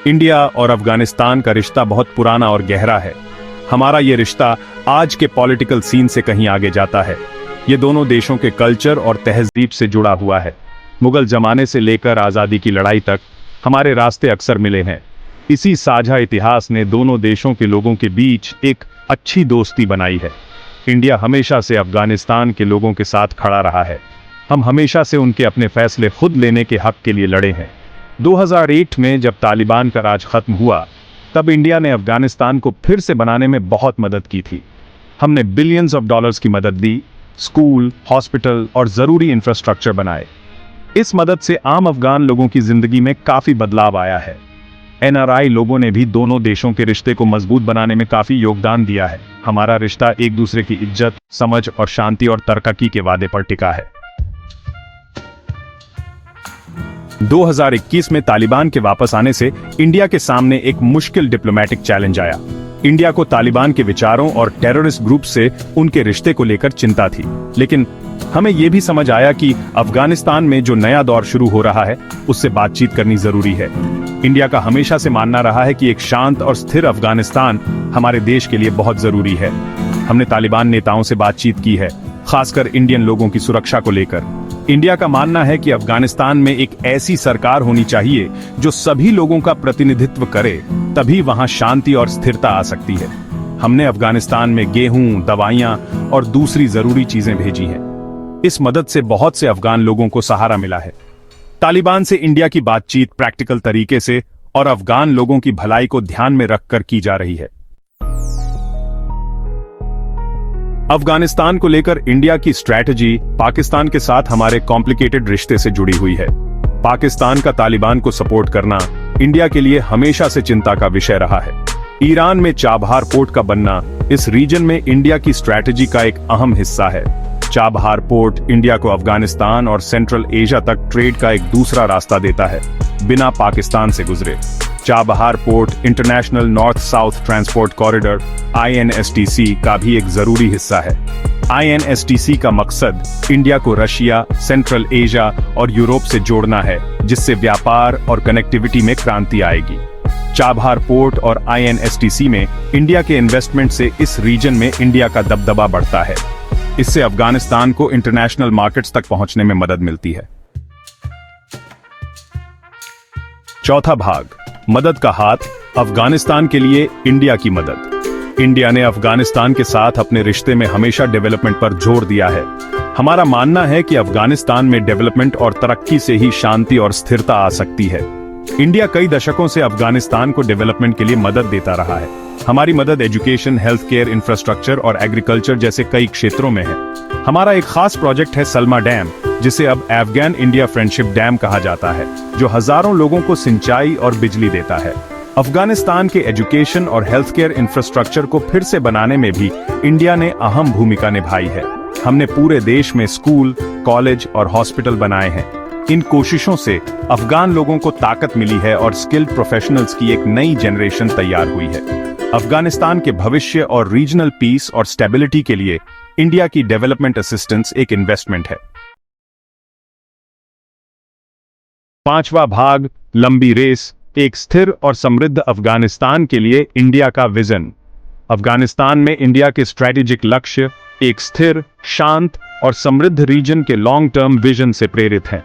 India और अफगानिस्तान का रिश्ता बहुत पुराना और गहरा है। हमारा ये रिश्ता आज के पॉलिटिकल सीन से कहीं आगे जाता है। ये दोनों देशों के कल्चर और तहजीब से जुड़ा हुआ है। मुगल जमाने से लेकर आज़ादी की लड़ाई तक हमारे रास्ते अक्सर मिले हैं। इसी साझा इतिहास ने दोनों देशों के लोगों के बीच एक अच्छी दोस्ती बनाई है। इंडिया हमेशा से अफगानिस्तान के लोगों के साथ खड़ा रहा है। हम हमेशा से उनके अपने फैसले खुद लेने के हक के लिए लड़े हैं। 2008 में जब तालिबान का राज खत्म हुआ, तब इंडिया ने अफगानिस्तान को फिर से बनाने में बहुत मदद की थी। हमने बिलियंस ऑफ डॉलर्स की मदद दी, स्कूल, हॉस्पिटल और जरूरी इंफ्रास्ट्रक्चर बनाए। इस मदद से आम अफगान लोगों की जिंदगी में काफी बदलाव आया है। एनआरआई लोगों ने भी दोनों देशों के रिश्ते को मजबूत बनाने में काफी योगदान दिया है। हमारा रिश्ता एक दूसरे की इज्जत, समझ और शांति और तरक्की के वादे पर टिका है। 2021 में तालिबान के वापस आने से इंडिया के सामने एक मुश्किल डिप्लोमेटिक चैलेंज आया। इंडिया को तालिबान के विचारों और टेररिस्ट ग्रुप से उनके रिश्ते को लेकर चिंता थी, लेकिन हमें यह भी समझ आया कि अफगानिस्तान में जो नया दौर शुरू हो रहा है, उससे बातचीत करनी जरूरी है। इंडिया का हमेशा से मानना रहा है कि एक शांत और स्थिर अफगानिस्तान हमारे देश के लिए बहुत जरूरी है। हमने तालिबान नेताओं से बातचीत की है, खासकर इंडियन लोगों की सुरक्षा को लेकर। इंडिया का मानना है कि अफगानिस्तान में एक ऐसी सरकार होनी चाहिए जो सभी लोगों का प्रतिनिधित्व करे, तभी वहां शांति और स्थिरता आ सकती है। हमने अफगानिस्तान में गेहूं, दवाइयां और दूसरी जरूरी चीजें भेजी हैं। इस मदद से बहुत से अफगान लोगों को सहारा मिला है। तालिबान से इंडिया की बातचीत प्रैक्टिकल तरीके से और अफगान लोगों की भलाई को ध्यान में रखकर की जा रही है। अफगानिस्तान को लेकर इंडिया की स्ट्रैटेजी पाकिस्तान के साथ हमारे कॉम्प्लिकेटेड रिश्ते से जुड़ी हुई है। पाकिस्तान का तालिबान को सपोर्ट करना इंडिया के लिए हमेशा से चिंता का विषय रहा है। ईरान में चाबहार पोर्ट का बनना इस रीजन में इंडिया की स्ट्रैटेजी का एक अहम हिस्सा है। चाबहार पोर्ट इंडिया को अफगानिस्तान और सेंट्रल एशिया तक ट्रेड का एक दूसरा रास्ता देता है, बिना पाकिस्तान से गुजरे। Chabahar port international north south transport corridor (INSTC) का भी एक जरूरी हिस्सा है। INSTC का मकसद इंडिया को रशिया, सेंट्रल एशिया और यूरोप से जोड़ना है, जिससे व्यापार और कनेक्टिविटी में क्रांति आएगी। चाबहार पोर्ट और INSTC में इंडिया के इन्वेस्टमेंट से इस रीजन में इंडिया का दबदबा बढ़ता है। इससे अफगानिस्तान को इंटरनेशनल मार्केट्स तक पहुंचने में मदद मिलती है। चौथा भाग, मदद का हाथ। अफगानिस्तान के लिए इंडिया की मदद। इंडिया ने अफगानिस्तान के साथ अपने रिश्ते में हमेशा डेवलपमेंट पर जोर दिया है। हमारा मानना है कि अफगानिस्तान में डेवलपमेंट और तरक्की से ही शांति और स्थिरता आ सकती है। इंडिया कई दशकों से अफगानिस्तान को डेवलपमेंट के लिए मदद देता रहा है। हमारी मदद एजुकेशन, हेल्थ केयर, इंफ्रास्ट्रक्चर और एग्रीकल्चर जैसे कई क्षेत्रों में है। हमारा एक खास प्रोजेक्ट है सलमा डैम, जिसे अब अफगान इंडिया फ्रेंडशिप डैम कहा जाता है, जो हजारों लोगों को सिंचाई और बिजली देता है। अफगानिस्तान के एजुकेशन और हेल्थ केयर इंफ्रास्ट्रक्चर को फिर से बनाने में भी इंडिया ने अहम भूमिका निभाई है। हमने पूरे देश में स्कूल, कॉलेज और हॉस्पिटल बनाए हैं। इन कोशिशों से अफगान लोगों को ताकत मिली है और स्किल्ड प्रोफेशनल्स की एक नई जनरेशन तैयार हुई है। अफगानिस्तान के भविष्य और रीजनल पीस और स्टेबिलिटी के लिए इंडिया की डेवलपमेंट असिस्टेंस एक इन्वेस्टमेंट है। पांचवा भाग, लंबी रेस। एक स्थिर और समृद्ध अफगानिस्तान के लिए इंडिया का विजन। अफगानिस्तान में इंडिया के स्ट्रेटेजिक लक्ष्य एक स्थिर, शांत और समृद्ध रीजन के लॉन्ग टर्म विजन से प्रेरित हैं।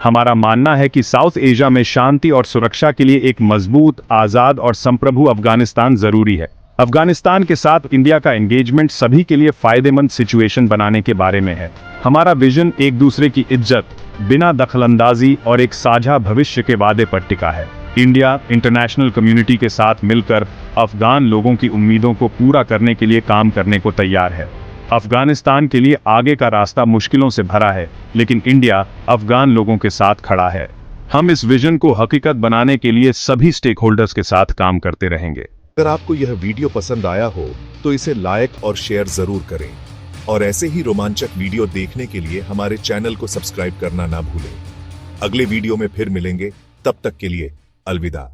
हमारा मानना है कि साउथ एशिया में शांति और सुरक्षा के लिए एक मजबूत, आजाद और संप्रभु अफगानिस्तान जरूरी है। अफगानिस्तान के साथ इंडिया का एंगेजमेंट सभी के लिए फायदेमंद सिचुएशन बनाने के बारे में है। हमारा विजन एक दूसरे की इज्जत, बिना दखलंदाजी और एक साझा भविष्य के वादे पर टिका है। इंडिया इंटरनेशनल कम्युनिटी के साथ मिलकर अफगान लोगों की उम्मीदों को पूरा करने के लिए काम करने को तैयार है। अफगानिस्तान के लिए आगे का रास्ता मुश्किलों से भरा है, लेकिन इंडिया अफगान लोगों के साथ खड़ा है। हम इस विजन को हकीकत बनाने के लिए सभी स्टेक होल्डर्स के साथ काम करते रहेंगे। अगर आपको यह वीडियो पसंद आया हो तो इसे लाइक और शेयर जरूर करें, और ऐसे ही रोमांचक वीडियो देखने के लिए हमारे चैनल को सब्सक्राइब करना ना भूलें। अगले वीडियो में फिर मिलेंगे, तब तक के लिए अलविदा।